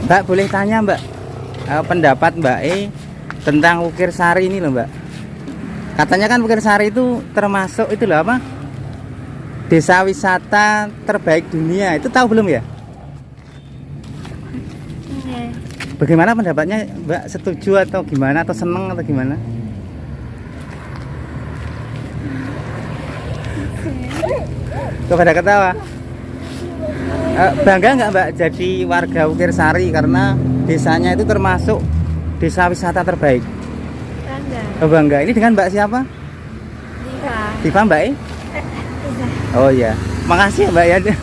Mbak boleh tanya Mbak, pendapat Mbak tentang Wukir Sari ini loh Mbak. Katanya kan Wukir Sari itu termasuk itu loh apa? Desa wisata terbaik dunia. Itu tahu belum ya? Bagaimana pendapatnya Mbak? Setuju atau gimana? Atau seneng atau gimana? Kok pada ketawa? Bangga nggak Mbak jadi warga Wukir Sari karena desanya itu termasuk desa wisata terbaik? Bangga. Oh, bangga. Ini dengan Mbak siapa? Diva. Diva Mbak Oh iya, makasih ya Mbak ya.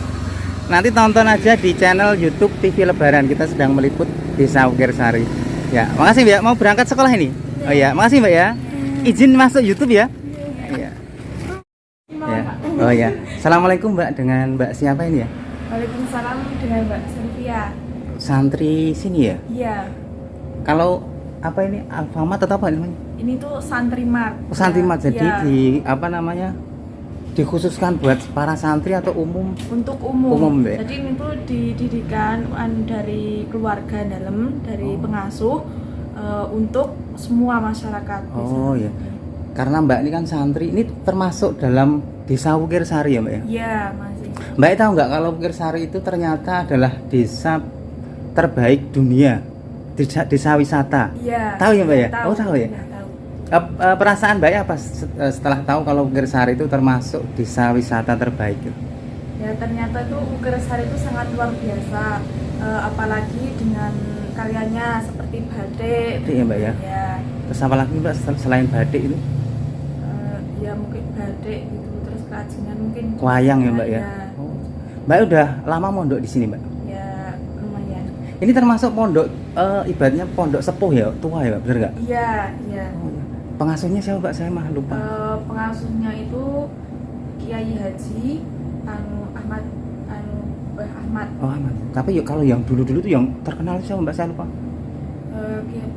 Nanti tonton aja di channel YouTube TV Lebaran, kita sedang meliput desa Wukir Sari. Ya, makasih Mbak. Mau berangkat sekolah ini? Oh iya, makasih Mbak ya. Izin masuk YouTube ya? Iya. Ya. Oh iya. Assalamualaikum Mbak, dengan Mbak siapa ini ya? Waalaikumsalam, dengan Mbak Sylvia. Santri sini ya? Iya. Kalau apa ini Alfamart atau apa namanya? Ini tuh Santri Mart. Oh, Santri Mart. Jadi ya. di apa namanya? Dikhususkan buat para santri atau umum? Untuk umum. Umum, Mbak. Jadi ini tuh dididikan dari keluarga dalam, dari pengasuh untuk semua masyarakat. Oh iya. Karena Mbak ini kan santri, ini termasuk dalam desa Wukir Sari ya Mbak ya? Iya, masih. Mbak tahu nggak kalau Wukir Sari itu ternyata adalah desa terbaik dunia, desa wisata? Iya. Tahu ya Mbak ya? Tahu. Oh tahu ya? Iya, tahu. Perasaan Mbak apa setelah tahu kalau Wukir Sari itu termasuk desa wisata terbaik? Ya ternyata tuh Wukir Sari itu sangat luar biasa, apalagi dengan karyanya seperti batik. Batik ya Mbak ya? Ya. Terus apa lagi Mbak selain batik itu? Ya mungkin batik gitu, terus kerajinan mungkin Wayang ya Mbak ya? Oh. Mbak udah lama mondok di sini Mbak? Ya lumayan. Ini termasuk pondok ibaratnya pondok sepuh ya, tua ya, bener nggak? Iya, iya. Oh, iya. Pengasuhnya siapa Mbak? Saya mah lupa. Pengasuhnya itu Kiai Haji Ahmad Mbah Ahmad. Oh Ahmad. Tapi ya kalau yang dulu-dulu tuh yang terkenal siapa Mbak? Saya lupa.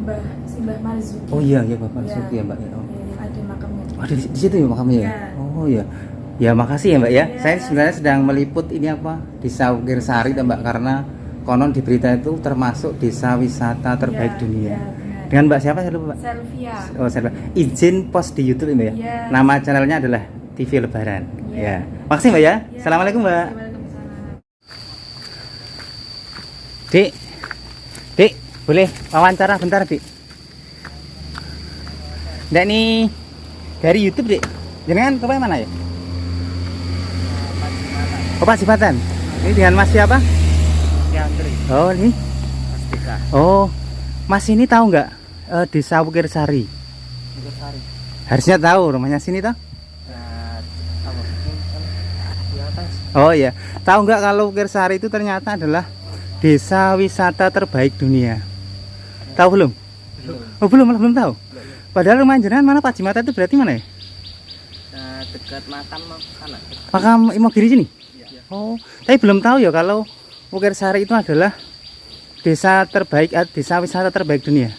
Mbah Marzuki. Oh iya ya Bapak Ya. Marzuki ya Mbak. Oh. Ya, yang ada makamnya. Oh, di situ ya makamnya ya? Ya. Oh iya. Ya makasih ya Mbak ya. Ya. Saya sebenarnya sedang meliput ini apa? Desa Wukir Sari Mbak, karena konon di berita itu termasuk desa wisata terbaik Ya, dunia. ya, benar. Dengan Mbak siapa saya lupa Mbak? Sylvia. Oh saya lupa. Izin post di YouTube ini ya. Ya. Nama channelnya adalah TV Lebaran. Ya. Ya. Makasih Mbak ya. Ya. Assalamualaikum Mbak. Waalaikumsalam. Dik. Dik, boleh wawancara bentar Dik? Nggak nih dari YouTube Dik. Jangan ke mana ya? Oh Pacitan. Ini dengan Mas siapa? Andri, Oh ini. Astika, Oh Mas ini tahu nggak desa Wukir Sari? Wukir Sari. Harusnya tahu rumahnya sini toh? Apa? Di atas. Oh iya. Tahu nggak kalau Wukir Sari itu ternyata adalah desa wisata terbaik dunia? Tahu belum? Belum. Oh belum tahu. Padahal rumah jenengan mana Pak Jimata itu berarti mana ya? Dekat makam sana. Makam Imogiri sini? Iya. Oh, tapi belum tahu ya kalau Wukir Sari itu adalah desa terbaik, desa wisata terbaik dunia.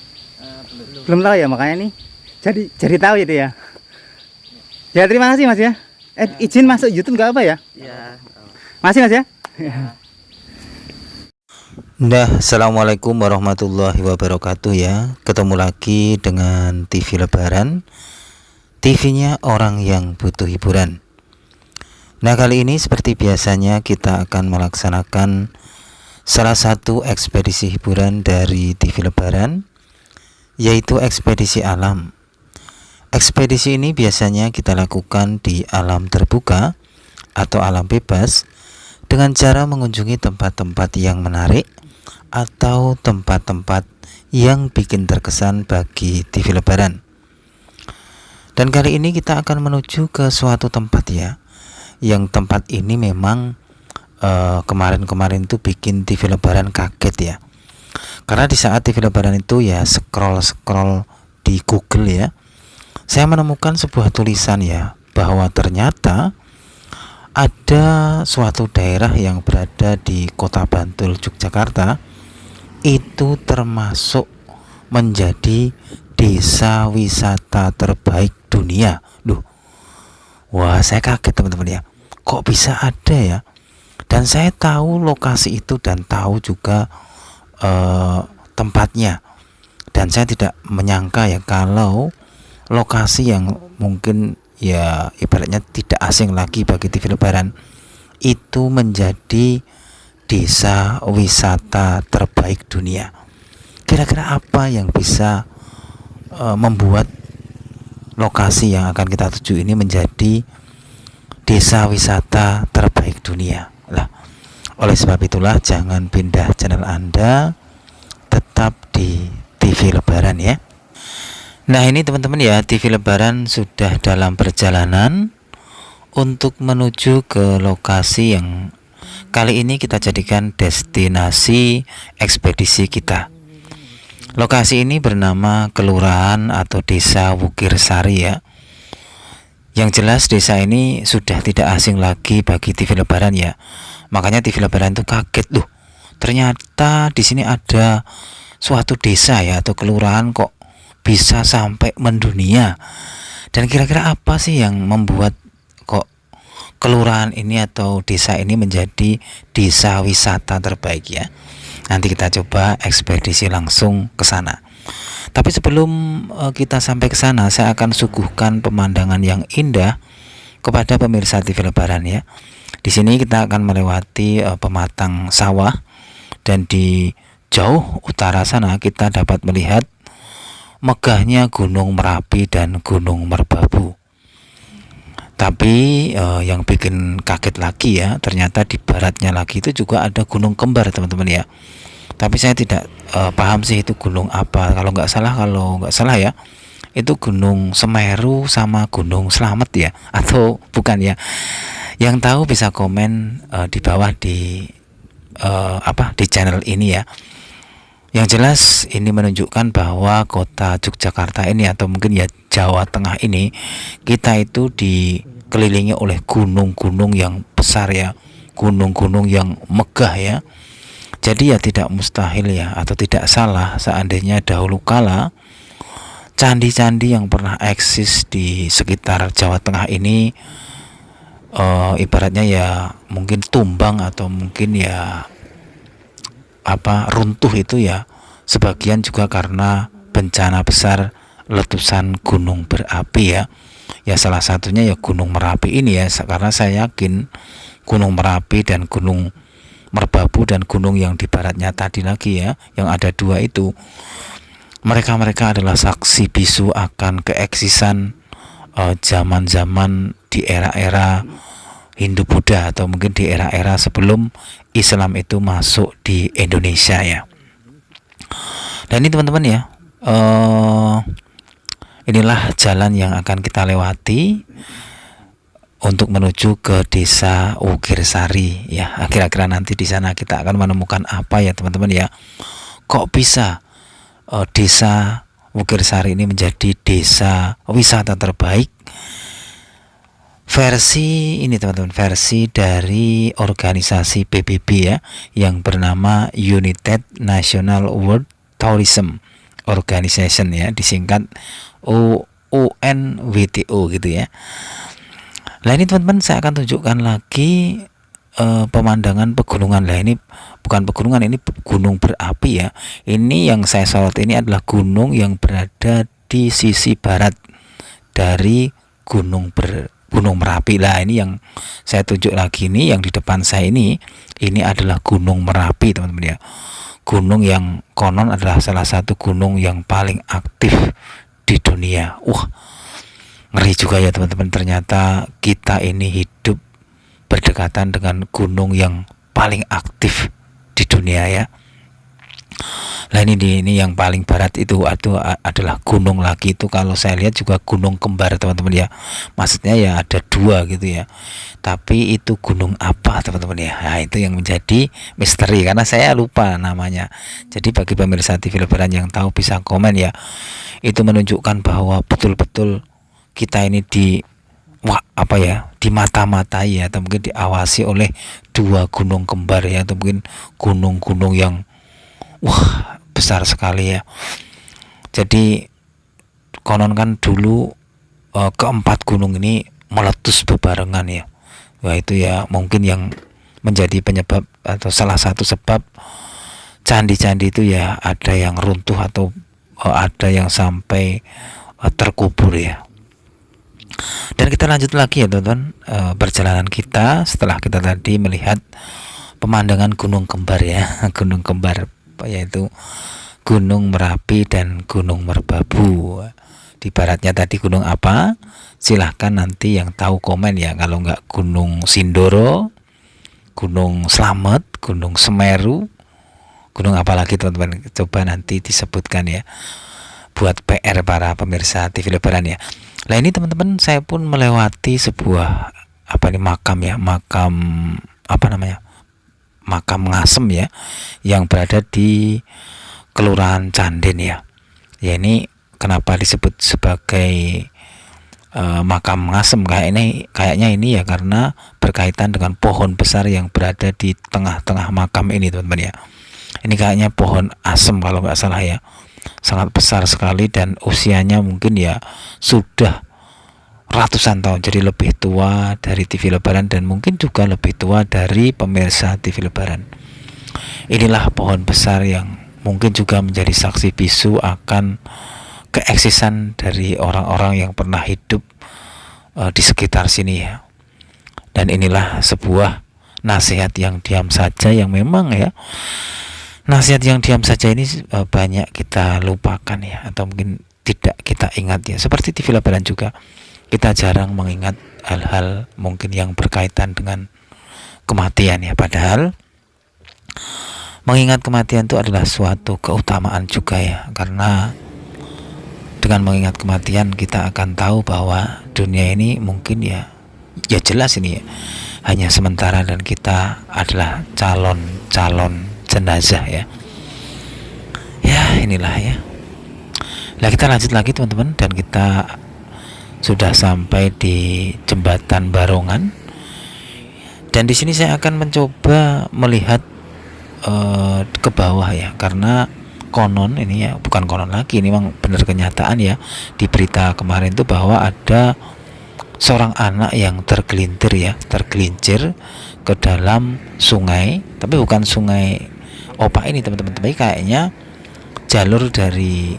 Belum. Belum tahu ya, makanya nih jadi tahu itu ya. Ya terima kasih Mas ya. Izin masuk YouTube nggak apa ya? Iya. Masih Mas ya? Nah, assalamualaikum warahmatullahi wabarakatuh ya. Ketemu lagi dengan TV Lebaran, TV-nya orang yang butuh hiburan. Nah, kali ini seperti biasanya kita akan melaksanakan salah satu ekspedisi hiburan dari TV Lebaran, yaitu ekspedisi alam. Ekspedisi ini biasanya kita lakukan di alam terbuka atau alam bebas dengan cara mengunjungi tempat-tempat yang menarik atau tempat-tempat yang bikin terkesan bagi TV Lebaran. Dan kali ini kita akan menuju ke suatu tempat ya, yang tempat ini memang kemarin-kemarin itu bikin TV Lebaran kaget ya. Karena di saat TV Lebaran itu ya scroll di Google ya, saya menemukan sebuah tulisan ya, bahwa ternyata ada suatu daerah yang berada di Kota Bantul, Yogyakarta, itu termasuk menjadi desa wisata terbaik dunia. Duh, wah saya kaget teman-teman ya, kok bisa ada ya. Dan saya tahu lokasi itu dan tahu juga tempatnya. Dan saya tidak menyangka ya kalau lokasi yang mungkin ya ibaratnya tidak asing lagi bagi TV Lebaran itu menjadi desa wisata terbaik dunia. Kira-kira apa yang bisa membuat lokasi yang akan kita tuju ini menjadi desa wisata terbaik dunia? Lah, oleh sebab itulah jangan pindah channel Anda, tetap di TV Lebaran ya. Nah ini teman-teman ya, TV Lebaran sudah dalam perjalanan untuk menuju ke lokasi yang kali ini kita jadikan destinasi ekspedisi kita. Lokasi ini bernama Kelurahan atau Desa Wukirsari ya. Yang jelas desa ini sudah tidak asing lagi bagi TV Lebaran ya. Makanya TV Lebaran itu kaget loh. Ternyata di sini ada suatu desa ya atau kelurahan kok bisa sampai mendunia. Dan kira-kira apa sih yang membuat kok kelurahan ini atau desa ini menjadi desa wisata terbaik ya? Nanti kita coba ekspedisi langsung ke sana. Tapi sebelum kita sampai ke sana, saya akan suguhkan pemandangan yang indah kepada pemirsa TV Lebaran ya. Di sini kita akan melewati pematang sawah, dan di jauh utara sana kita dapat melihat megahnya Gunung Merapi dan Gunung Merbabu. Tapi yang bikin kaget lagi ya, ternyata di baratnya lagi itu juga ada gunung kembar teman-teman ya. Tapi saya tidak paham sih itu gunung apa. Kalau nggak salah ya, itu Gunung Semeru sama Gunung Slamet ya, atau bukan ya? Yang tahu bisa komen di bawah di channel ini ya. Yang jelas ini menunjukkan bahwa kota Yogyakarta ini atau mungkin ya Jawa Tengah ini, kita itu dikelilingi oleh gunung-gunung yang besar ya, gunung-gunung yang megah ya. Jadi ya tidak mustahil ya atau tidak salah seandainya dahulu kala candi-candi yang pernah eksis di sekitar Jawa Tengah ini ibaratnya ya mungkin tumbang atau mungkin ya runtuh itu ya sebagian juga karena bencana besar letusan gunung berapi ya. Ya salah satunya ya Gunung Merapi ini ya, karena saya yakin Gunung Merapi dan Gunung Merbabu dan gunung yang di baratnya tadi lagi ya, yang ada dua itu, mereka adalah saksi bisu akan keeksisan zaman-zaman di era-era Hindu Buddha atau mungkin di era-era sebelum Islam itu masuk di Indonesia ya. Dan ini teman-teman ya, inilah jalan yang akan kita lewati untuk menuju ke desa Wukirsari ya. Kira-kira nanti di sana kita akan menemukan apa ya teman-teman ya. Kok bisa desa Wukirsari ini menjadi desa wisata terbaik? Versi ini teman-teman, versi dari organisasi PBB ya, yang bernama United National World Tourism Organization ya, disingkat UNWTO gitu ya. Nah ini teman-teman, saya akan tunjukkan lagi pemandangan pegunungan. Lah ini bukan pegunungan, ini gunung berapi ya. Ini yang saya sorot ini adalah gunung yang berada di sisi barat dari Gunung Merapi. Lah ini yang saya tunjuk lagi, ini yang di depan saya ini adalah Gunung Merapi teman-teman ya. Gunung yang konon adalah salah satu gunung yang paling aktif di dunia. Ngeri juga ya teman-teman, ternyata kita ini hidup berdekatan dengan gunung yang paling aktif di dunia ya. Nah ini yang paling barat itu adalah gunung lagi, itu kalau saya lihat juga gunung kembar teman-teman ya. Maksudnya ya ada dua gitu ya. Tapi itu gunung apa teman-teman ya? Nah itu yang menjadi misteri karena saya lupa namanya. Jadi bagi pemirsa TV Lebaran yang tahu bisa komen ya. Itu menunjukkan bahwa betul-betul kita ini dimata-matai ya, atau mungkin diawasi oleh dua gunung kembar ya, atau mungkin gunung-gunung yang besar sekali ya. Jadi konon kan dulu keempat gunung ini meletus bebarengan ya. Wah itu ya mungkin yang menjadi penyebab atau salah satu sebab candi-candi itu ya ada yang runtuh atau ada yang sampai terkubur ya. Dan kita lanjut lagi ya teman-teman, perjalanan kita setelah kita tadi melihat pemandangan gunung kembar ya gunung kembar, yaitu Gunung Merapi dan Gunung Merbabu. Di baratnya tadi gunung apa? Silahkan nanti yang tahu komen ya. Kalau nggak Gunung Sindoro, Gunung Slamet, Gunung Semeru, gunung apa lagi teman-teman, coba nanti disebutkan ya, buat PR para pemirsa TV Lebaran ya. Nah ini teman-teman, saya pun melewati sebuah makam ya, makam makam Ngasem ya, yang berada di Kelurahan Canden ya. Ya ini kenapa disebut sebagai makam Ngasem kayaknya ini ya karena berkaitan dengan pohon besar yang berada di tengah-tengah makam ini teman-teman ya. Ini kayaknya pohon asem kalau nggak salah ya, sangat besar sekali dan usianya mungkin ya sudah ratusan tahun, jadi lebih tua dari TV Lebaran dan mungkin juga lebih tua dari pemirsa TV Lebaran. Inilah pohon besar yang mungkin juga menjadi saksi bisu akan keeksisan dari orang-orang yang pernah hidup di sekitar sini ya. Dan inilah sebuah nasihat yang diam saja, yang memang ya nasihat yang diam saja ini banyak kita lupakan ya, atau mungkin tidak kita ingat ya. Seperti TV Lebaran juga, kita jarang mengingat hal-hal mungkin yang berkaitan dengan kematian ya. Padahal mengingat kematian itu adalah suatu keutamaan juga ya, karena dengan mengingat kematian kita akan tahu bahwa dunia ini mungkin ya jelas ini ya hanya sementara dan kita adalah calon jenazah ya. Ya inilah ya. Nah kita lanjut lagi teman-teman, dan kita sudah sampai di jembatan Barongan. Dan di sini saya akan mencoba melihat ke bawah ya, karena konon ini ya, bukan konon lagi, ini memang benar kenyataan ya, di berita kemarin itu bahwa ada seorang anak yang tergelincir ke dalam sungai, tapi bukan sungai Opak ini teman-teman, tapi kayaknya jalur dari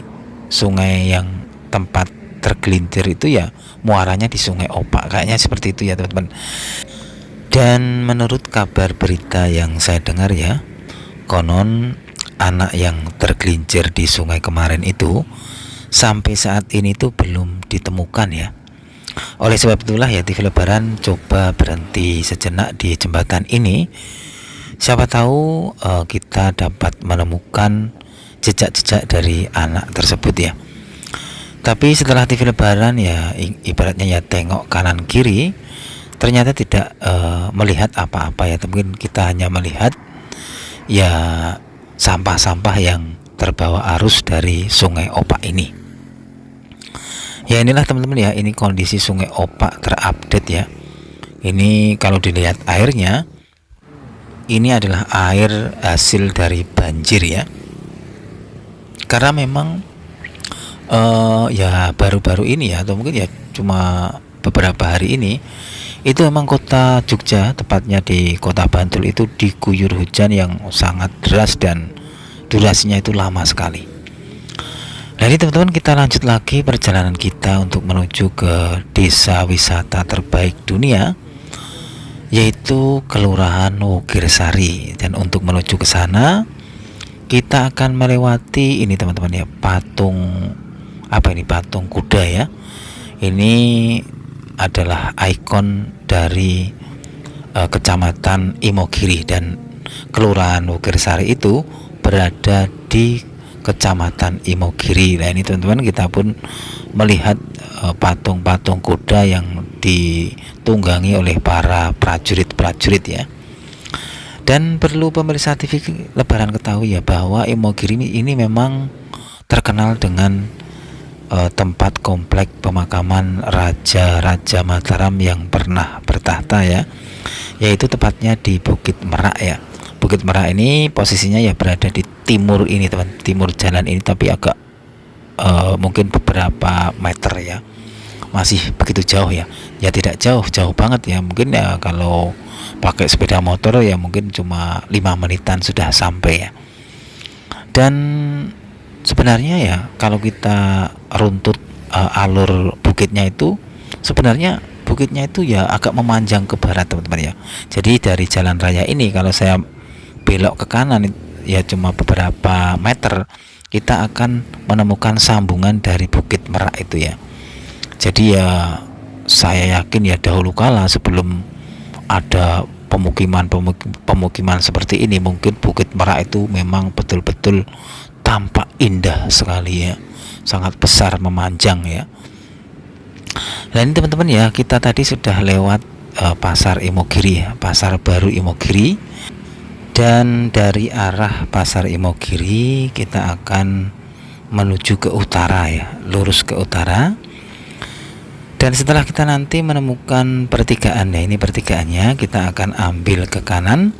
sungai yang tempat tergelincir itu ya muaranya di sungai Opak, kayaknya seperti itu ya teman-teman. Dan menurut kabar berita yang saya dengar ya, konon anak yang tergelincir di sungai kemarin itu sampai saat ini tuh belum ditemukan ya. Oleh sebab itulah ya TV Lebaran coba berhenti sejenak di jembatan ini. Siapa tahu kita dapat menemukan jejak-jejak dari anak tersebut ya. Tapi setelah TV Lebaran ya ibaratnya ya tengok kanan kiri, ternyata tidak melihat apa-apa ya. Mungkin kita hanya melihat ya sampah-sampah yang terbawa arus dari sungai Opak ini. Ya inilah teman-teman ya, ini kondisi sungai Opak terupdate ya. Ini kalau dilihat airnya, ini adalah air hasil dari banjir ya. Karena memang ya baru-baru ini ya, atau mungkin ya cuma beberapa hari ini, itu memang kota Jogja, tepatnya di kota Bantul itu diguyur hujan yang sangat deras dan durasinya itu lama sekali. Nah ini teman-teman, kita lanjut lagi perjalanan kita untuk menuju ke desa wisata terbaik dunia, yaitu Kelurahan Wogirsari. Dan untuk menuju ke sana kita akan melewati ini teman-teman ya, patung patung kuda ya. Ini adalah ikon dari Kecamatan Imogiri, dan Kelurahan Wogirsari itu berada di Kecamatan Imogiri. Nah ini teman-teman, kita pun melihat patung-patung kuda yang ditunggangi oleh para prajurit-prajurit ya. Dan perlu pemirsa TV Lebaran ketahui ya, bahwa Imogiri ini memang terkenal dengan tempat komplek pemakaman Raja Mataram yang pernah bertahta ya, yaitu tepatnya di Bukit Merak ya. Bukit Merak ini posisinya ya berada di timur ini teman, timur jalan ini, tapi agak mungkin beberapa meter ya, masih begitu jauh ya. Ya tidak jauh banget ya, mungkin ya kalau pakai sepeda motor ya mungkin cuma 5 menitan sudah sampai ya. Dan sebenarnya ya kalau kita runtut alur bukitnya itu, sebenarnya bukitnya itu ya agak memanjang ke barat teman-teman ya. Jadi dari jalan raya ini kalau saya belok ke kanan ya cuma beberapa meter, kita akan menemukan sambungan dari Bukit Merak itu ya. Jadi ya saya yakin ya dahulu kala sebelum ada pemukiman seperti ini, mungkin Bukit Merak itu memang betul-betul tampak indah sekali ya, sangat besar memanjang ya. Nah ini teman-teman ya, kita tadi sudah lewat pasar Imogiri ya, pasar baru Imogiri, dan dari arah pasar Imogiri kita akan menuju ke utara ya, lurus ke utara. Dan setelah kita nanti menemukan pertigaan ya, ini pertigaannya, kita akan ambil ke kanan,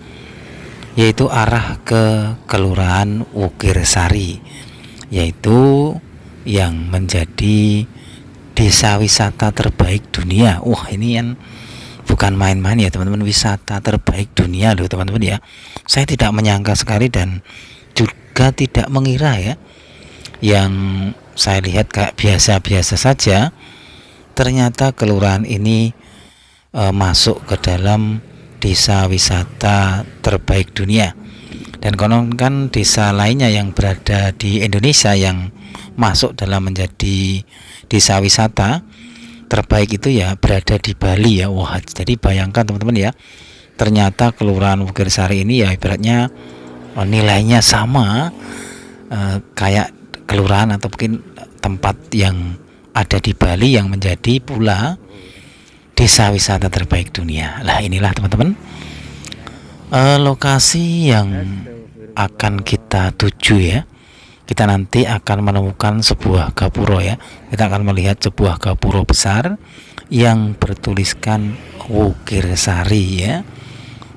yaitu arah ke Kelurahan Wukirsari, yaitu yang menjadi desa wisata terbaik dunia. Wah ini yang bukan main-main ya teman-teman, wisata terbaik dunia loh teman-teman ya. Saya tidak menyangka sekali dan juga tidak mengira ya, yang saya lihat kayak biasa-biasa saja, ternyata kelurahan ini masuk ke dalam desa wisata terbaik dunia. Dan konon kan desa lainnya yang berada di Indonesia yang masuk dalam menjadi desa wisata terbaik itu ya berada di Bali ya. Wah, jadi bayangkan teman-teman ya, ternyata Kelurahan Wukirsari ini ya ibaratnya nilainya sama kayak kelurahan atau mungkin tempat yang ada di Bali yang menjadi pula desa wisata terbaik dunia. Lah inilah teman-teman lokasi yang akan kita tuju ya. Kita nanti akan menemukan sebuah gapuro ya. Kita akan melihat sebuah gapuro besar yang bertuliskan Wukirsari ya.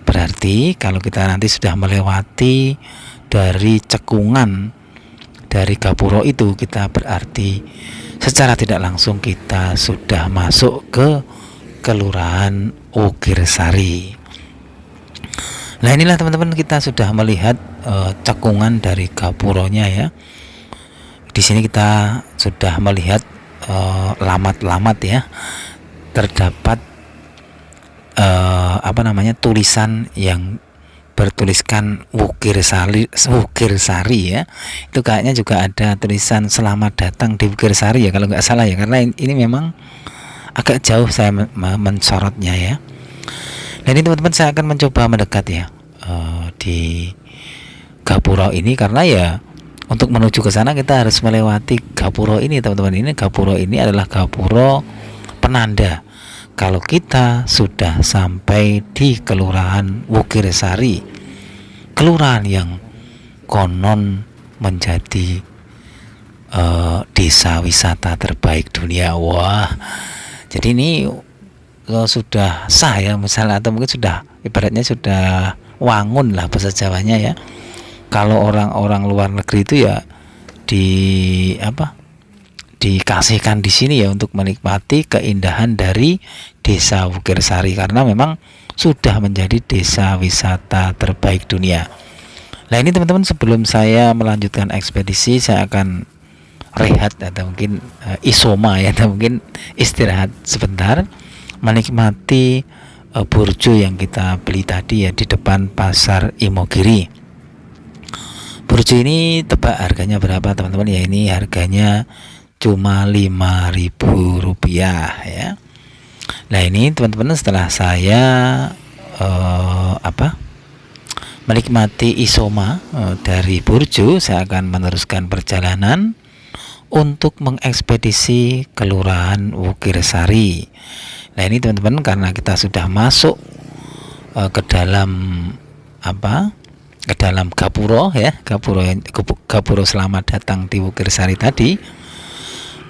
Berarti kalau kita nanti sudah melewati dari cekungan dari gapuro itu, kita berarti secara tidak langsung kita sudah masuk ke Kelurahan Wukirsari. Nah inilah teman-teman, kita sudah melihat cekungan dari gapuronya ya. Di sini kita sudah melihat lamat-lamat ya. Terdapat tulisan yang bertuliskan Wukirsari ya. Itu kayaknya juga ada tulisan selamat datang di Wukirsari ya kalau nggak salah ya, karena ini memang agak jauh saya mensorotnya ya. Dan ini teman-teman, saya akan mencoba mendekat ya di gapuro ini, karena ya untuk menuju ke sana kita harus melewati gapuro ini teman-teman. Ini gapuro ini adalah gapuro penanda kalau kita sudah sampai di Kelurahan Wukirsari, kelurahan yang konon menjadi desa wisata terbaik dunia. Wah, jadi ini sudah sah ya misalnya, atau mungkin sudah ibaratnya sudah wangun lah bahasa Jawanya ya. Kalau orang-orang luar negeri itu ya dikasihkan di sini ya untuk menikmati keindahan dari desa Wukirsari, karena memang sudah menjadi desa wisata terbaik dunia. Nah ini teman-teman, sebelum saya melanjutkan ekspedisi, saya akan rehat atau mungkin isoma ya, atau mungkin istirahat sebentar, menikmati burjo yang kita beli tadi ya di depan pasar Imogiri. Burjo ini tebak harganya berapa teman-teman ya? Ini harganya cuma Rp5.000 ya. Nah ini teman-teman, setelah saya menikmati isoma dari burjo, saya akan meneruskan perjalanan untuk mengekspedisi Kelurahan Wukirsari. Nah ini teman-teman, karena kita sudah masuk ke dalam gapuro ya, gapuro selamat datang di Wukirsari tadi,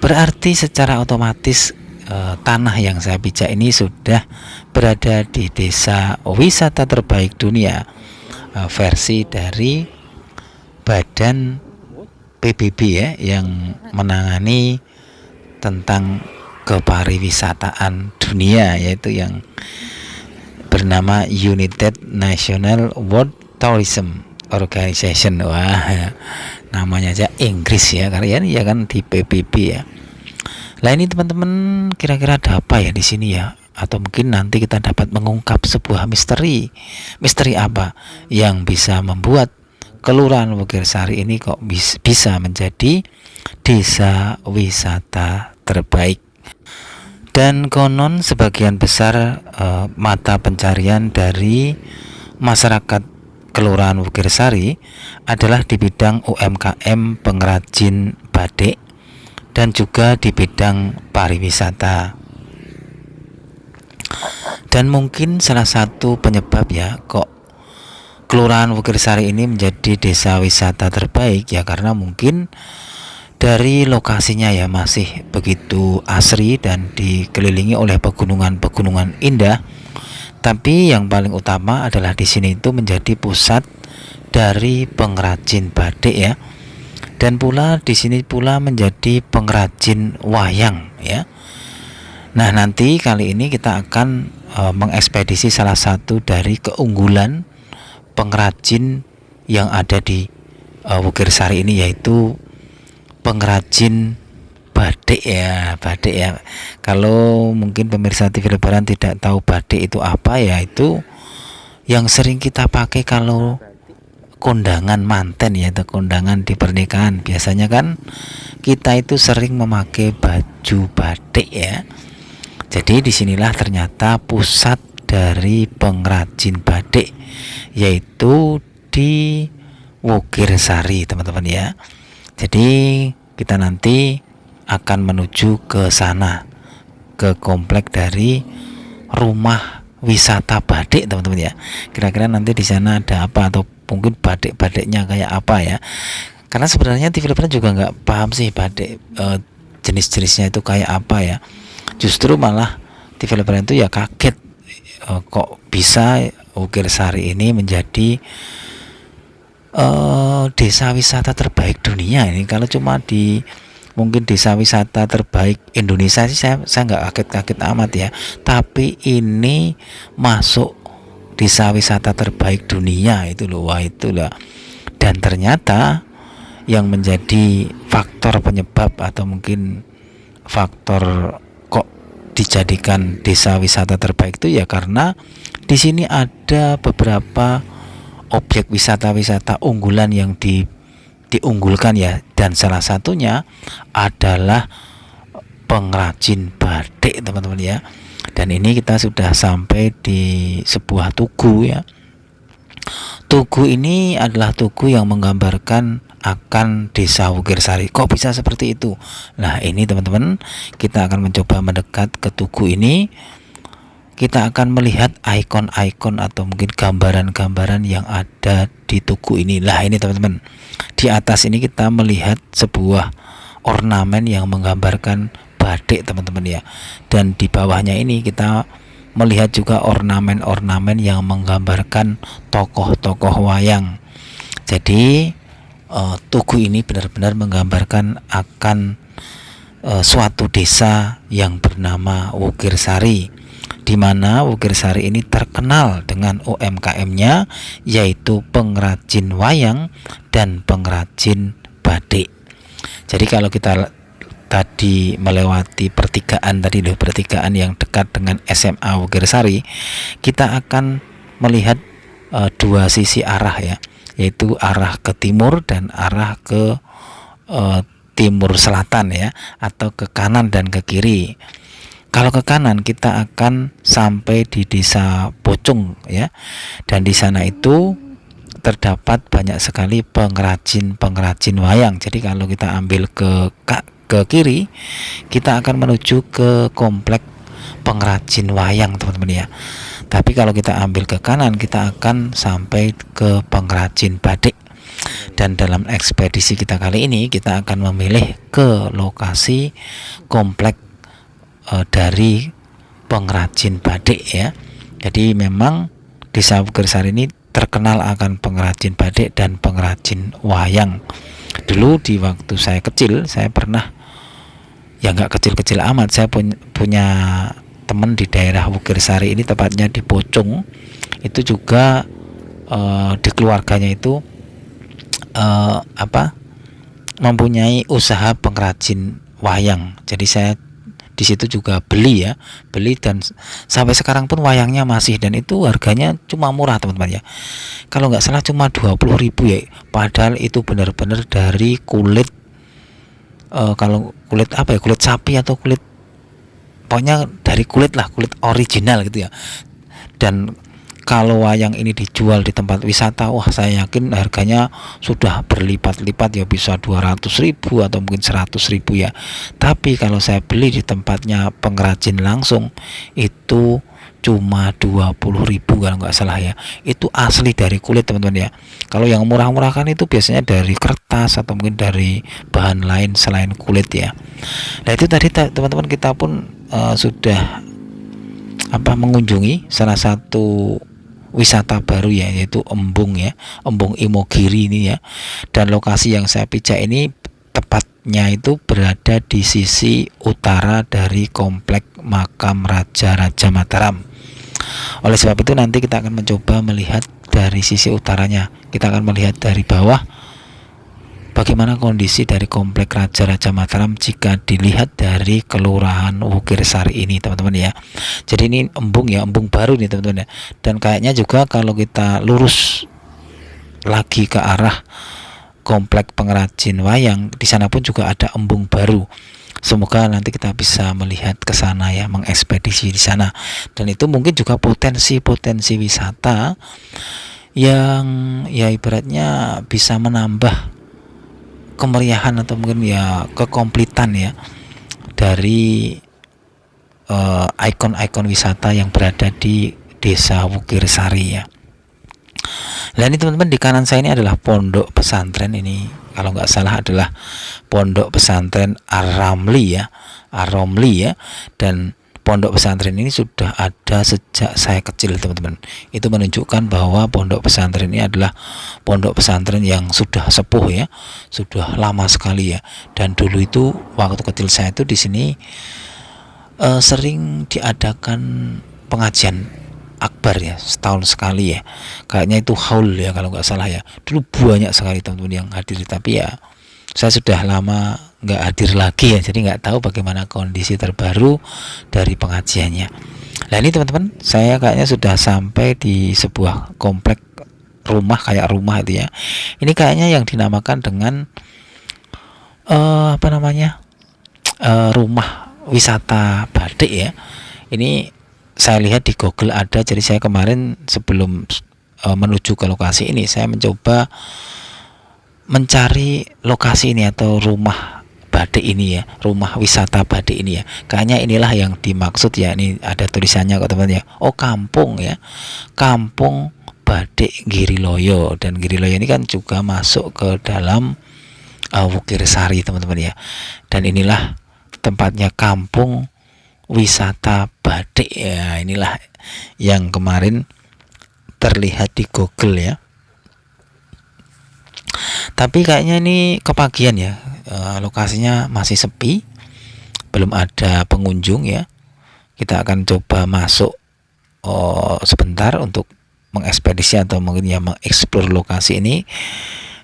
berarti secara otomatis tanah yang saya pijak ini sudah berada di desa wisata terbaik dunia versi dari Badan PBB ya, yang menangani tentang kepariwisataan dunia, yaitu yang bernama United National World Tourism Organization. Wah, ya. Namanya aja Inggris ya, kalian ya kan di PBB ya. Lah ini teman-teman, kira-kira ada apa ya di sini ya? Atau mungkin nanti kita dapat mengungkap sebuah misteri. Misteri apa yang bisa membuat Kelurahan Wogirsari ini kok bisa menjadi desa wisata terbaik? Dan konon sebagian besar mata pencarian dari masyarakat Kelurahan Wogirsari adalah di bidang UMKM pengrajin batik dan juga di bidang pariwisata. Dan mungkin salah satu penyebab ya kok Kelurahan Wogirsari ini menjadi desa wisata terbaik ya karena mungkin dari lokasinya ya masih begitu asri dan dikelilingi oleh pegunungan-pegunungan indah. Tapi yang paling utama adalah di sini itu menjadi pusat dari pengrajin batik ya. Dan pula di sini pula menjadi pengrajin wayang ya. Nah, nanti kali ini kita akan mengekspedisi salah satu dari keunggulan pengrajin yang ada di Wogirsari ini, yaitu pengrajin batik ya. Kalau mungkin pemirsa TV Lebaran tidak tahu batik itu apa ya, itu yang sering kita pakai kalau kondangan manten ya, atau kondangan di pernikahan. Biasanya kan kita itu sering memakai baju batik ya. Jadi disinilah ternyata pusat dari pengrajin batik, yaitu di Wogirsari teman-teman ya. Jadi kita nanti akan menuju ke sana, ke komplek dari rumah wisata batik teman-teman ya. Kira-kira nanti di sana ada apa, atau mungkin batik-batiknya kayak apa ya. Karena sebenarnya TV Lebaran juga nggak paham sih batik jenis-jenisnya itu kayak apa ya. Justru malah TV Lebaran itu ya kaget kok bisa Wogirsari ini menjadi desa wisata terbaik dunia ini. Kalau cuma di mungkin desa wisata terbaik Indonesia sih saya nggak kaget-kaget amat ya, tapi ini masuk desa wisata terbaik dunia itu loh. Wah, itulah. Dan ternyata yang menjadi faktor penyebab atau mungkin faktor kok dijadikan desa wisata terbaik itu ya karena di sini ada beberapa objek wisata unggulan yang diunggulkan ya, dan salah satunya adalah pengrajin batik teman-teman ya. Dan ini kita sudah sampai di sebuah tugu ya. Tugu ini adalah tugu yang menggambarkan akan desa Wogirsari. Kok bisa seperti itu? Nah, ini teman-teman, kita akan mencoba mendekat ke tugu ini. Kita akan melihat ikon-ikon atau mungkin gambaran-gambaran yang ada di tugu ini. Lah, ini teman-teman, di atas ini kita melihat sebuah ornamen yang menggambarkan batik teman-teman ya. Dan di bawahnya ini kita melihat juga ornamen-ornamen yang menggambarkan tokoh-tokoh wayang. Jadi tugu ini benar-benar menggambarkan akan suatu desa yang bernama Wogirsari, di mana Wogirsari ini terkenal dengan UMKM-nya, yaitu pengrajin wayang dan pengrajin batik. Jadi kalau kita tadi melewati pertigaan yang dekat dengan SMA Wogirsari, kita akan melihat dua sisi arah ya, yaitu arah ke timur dan arah ke timur selatan ya, atau ke kanan dan ke kiri. Kalau ke kanan kita akan sampai di desa Pocung ya, dan di sana itu terdapat banyak sekali pengrajin wayang. Jadi kalau kita ambil ke kiri, kita akan menuju ke komplek pengrajin wayang teman-teman ya. Tapi kalau kita ambil ke kanan, kita akan sampai ke pengrajin batik. Dan dalam ekspedisi kita kali ini, kita akan memilih ke lokasi komplek dari pengrajin batik ya. Jadi memang desa Wogirsari ini terkenal akan pengrajin batik dan pengrajin wayang. Dulu di waktu saya kecil, saya pernah, ya nggak kecil-kecil amat, saya punya teman di daerah Wogirsari ini, tepatnya di Pocung. Itu juga di keluarganya itu mempunyai usaha pengrajin wayang. Jadi saya di situ juga beli dan sampai sekarang pun wayangnya masih, dan itu harganya cuma murah teman-teman ya. Kalau nggak salah cuma 20.000 ya. Padahal itu benar-benar dari kulit kalau kulit apa ya, kulit sapi atau kulit, pokoknya dari kulit original gitu ya. Dan kalau wayang ini dijual di tempat wisata, wah saya yakin harganya sudah berlipat-lipat ya, bisa 200.000 atau mungkin 100.000 ya. Tapi kalau saya beli di tempatnya pengrajin langsung itu cuma 20.000 kalau nggak salah ya. Itu asli dari kulit teman-teman ya. Kalau yang murah-murah kan itu biasanya dari kertas atau mungkin dari bahan lain selain kulit ya. Nah itu tadi teman-teman, kita pun sudah mengunjungi salah satu wisata baru ya, yaitu Embung ya, Embung Imogiri ini ya. Dan lokasi yang saya pijak ini tepatnya itu berada di sisi utara dari komplek makam Raja Mataram. Oleh sebab itu nanti kita akan mencoba melihat dari sisi utaranya. Kita akan melihat dari bawah bagaimana kondisi dari komplek Raja Mataram jika dilihat dari Kelurahan Wukirsari ini teman-teman ya. Jadi ini embung ya, embung baru nih teman-teman ya. Dan kayaknya juga kalau kita lurus lagi ke arah komplek pengrajin wayang, di sana pun juga ada embung baru. Semoga nanti kita bisa melihat ke sana ya, mengekspedisi di sana. Dan itu mungkin juga potensi wisata yang ya ibaratnya bisa menambah kemeriahan atau mungkin ya kekomplitan ya dari ikon-ikon wisata yang berada di Desa Wukirsari ya. Nah ini teman-teman, di kanan saya ini adalah pondok pesantren, ini kalau nggak salah adalah pondok pesantren Ar-Ramli ya, dan pondok pesantren ini sudah ada sejak saya kecil teman-teman. Itu menunjukkan bahwa pondok pesantren ini adalah pondok pesantren yang sudah sepuh ya, sudah lama sekali ya. Dan dulu itu waktu kecil saya itu di sini sering diadakan pengajian akbar ya, setahun sekali ya. Kayaknya itu haul ya kalau nggak salah ya. Dulu banyak sekali teman-teman yang hadir, tapi ya saya sudah lama nggak hadir lagi ya, jadi nggak tahu bagaimana kondisi terbaru dari pengajiannya. Nah ini teman-teman, saya kayaknya sudah sampai di sebuah komplek rumah, kayak rumah itu ya. Ini kayaknya yang dinamakan dengan rumah wisata batik ya. Ini saya lihat di Google ada, jadi saya kemarin sebelum menuju ke lokasi ini, saya mencoba mencari lokasi ini atau rumah batik ini ya, rumah wisata batik ini ya. Kayaknya inilah yang dimaksud ya. Ini ada tulisannya kok teman ya. Oh kampung ya, Kampung Batik Giriloyo. Dan Giriloyo ini kan juga masuk ke dalam Wukirsari teman-teman ya. Dan inilah tempatnya kampung wisata batik ya. Inilah yang kemarin terlihat di Google ya. Tapi kayaknya ini kepagian ya, lokasinya masih sepi, belum ada pengunjung ya. Kita akan coba masuk sebentar untuk mengekspedisi atau mungkin ya mengeksplor lokasi ini.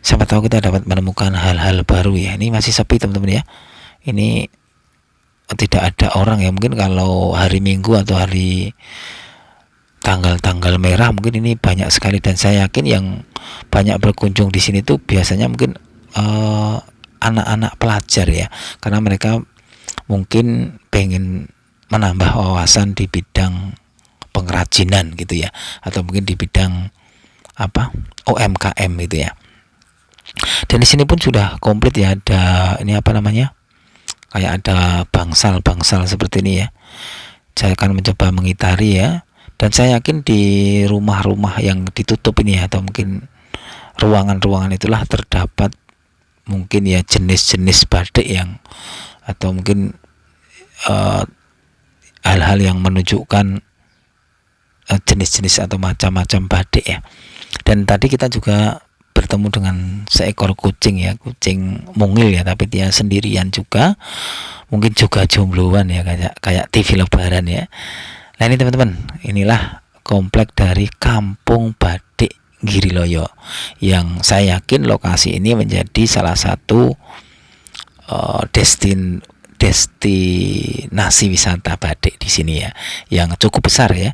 Siapa tahu kita dapat menemukan hal-hal baru ya. Ini masih sepi teman-teman ya. Ini tidak ada orang ya. Mungkin kalau hari Minggu atau hari tanggal-tanggal merah mungkin ini banyak sekali, dan saya yakin yang banyak berkunjung di sini tuh biasanya mungkin anak-anak pelajar ya, karena mereka mungkin pengen menambah wawasan di bidang pengrajinan gitu ya, atau mungkin di bidang UMKM gitu ya. Dan di sini pun sudah komplit ya, ada ini kayak ada bangsal seperti ini ya. Saya akan mencoba mengitari ya. Dan saya yakin di rumah-rumah yang ditutup ini ya, atau mungkin ruangan-ruangan itulah terdapat mungkin ya jenis-jenis batik yang, atau mungkin hal-hal yang menunjukkan jenis-jenis atau macam-macam batik ya. Dan tadi kita juga bertemu dengan seekor kucing ya, kucing mungil ya, tapi dia sendirian juga, mungkin juga jombloan ya, kayak TV Lebaran ya. Nah ini teman-teman, inilah komplek dari Kampung Batik Giriloyo, yang saya yakin lokasi ini menjadi salah satu destinasi wisata batik di sini ya, yang cukup besar ya,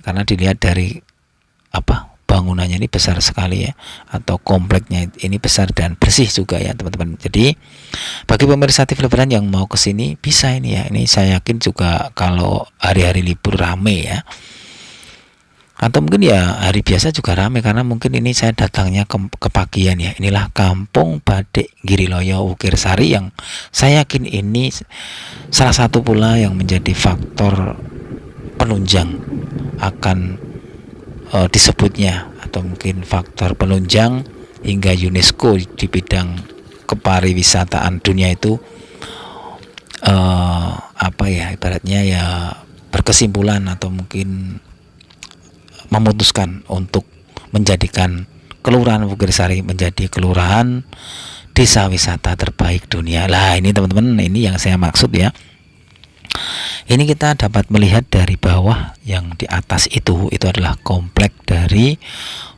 karena dilihat dari bangunannya ini besar sekali ya, atau kompleknya ini besar dan bersih juga ya teman-teman. Jadi bagi pemirsa TV Lebaran yang mau ke sini bisa ini ya, ini saya yakin juga kalau hari-hari libur rame ya, atau mungkin ya hari biasa juga ramai, karena mungkin ini saya datangnya ke pagian ya. Inilah Kampung Batik Giriloyo Wukirsari, yang saya yakin ini salah satu pula yang menjadi faktor penunjang akan disebutnya, atau mungkin faktor penunjang hingga UNESCO di bidang kepariwisataan dunia itu ibaratnya ya berkesimpulan atau mungkin memutuskan untuk menjadikan Kelurahan Wukirsari menjadi kelurahan desa wisata terbaik dunia. Lah ini teman-teman, ini yang saya maksud ya. Ini kita dapat melihat dari bawah, yang di atas itu adalah komplek dari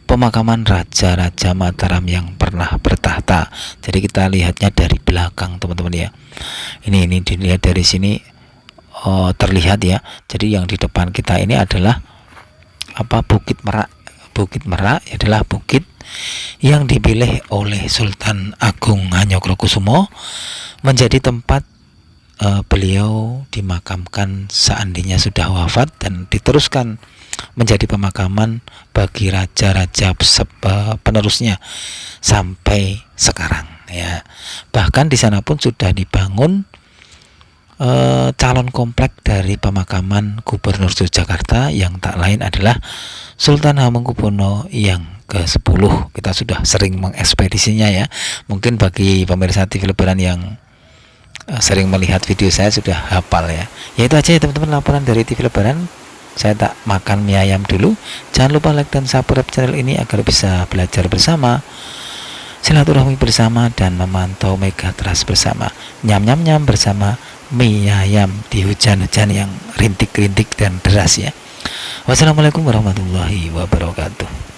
pemakaman Raja-Raja Mataram yang pernah bertahta. Jadi kita lihatnya dari belakang teman-teman ya. Ini dilihat dari sini terlihat ya. Jadi yang di depan kita ini adalah Bukit Merak. Bukit Merak adalah bukit yang dipilih oleh Sultan Agung Hanyokrokusumo menjadi tempat beliau dimakamkan seandainya sudah wafat, dan diteruskan menjadi pemakaman bagi raja-raja penerusnya sampai sekarang ya. Bahkan di sana pun sudah dibangun calon komplek dari pemakaman Gubernur Yogyakarta, yang tak lain adalah Sultan Hamengkubuwono yang ke-10. Kita sudah sering mengekspedisinya ya. Mungkin bagi pemirsa TV Lebaran yang sering melihat video saya sudah hafal ya. Ya itu aja ya teman-teman, laporan dari TV Lebaran. Saya tak makan mie ayam dulu. Jangan lupa like dan subscribe channel ini agar bisa belajar bersama, silaturahmi bersama, dan memantau Megatrust bersama. Nyam bersama mie ayam di hujan-hujan yang rintik-rintik dan deras ya. Wassalamualaikum warahmatullahi wabarakatuh.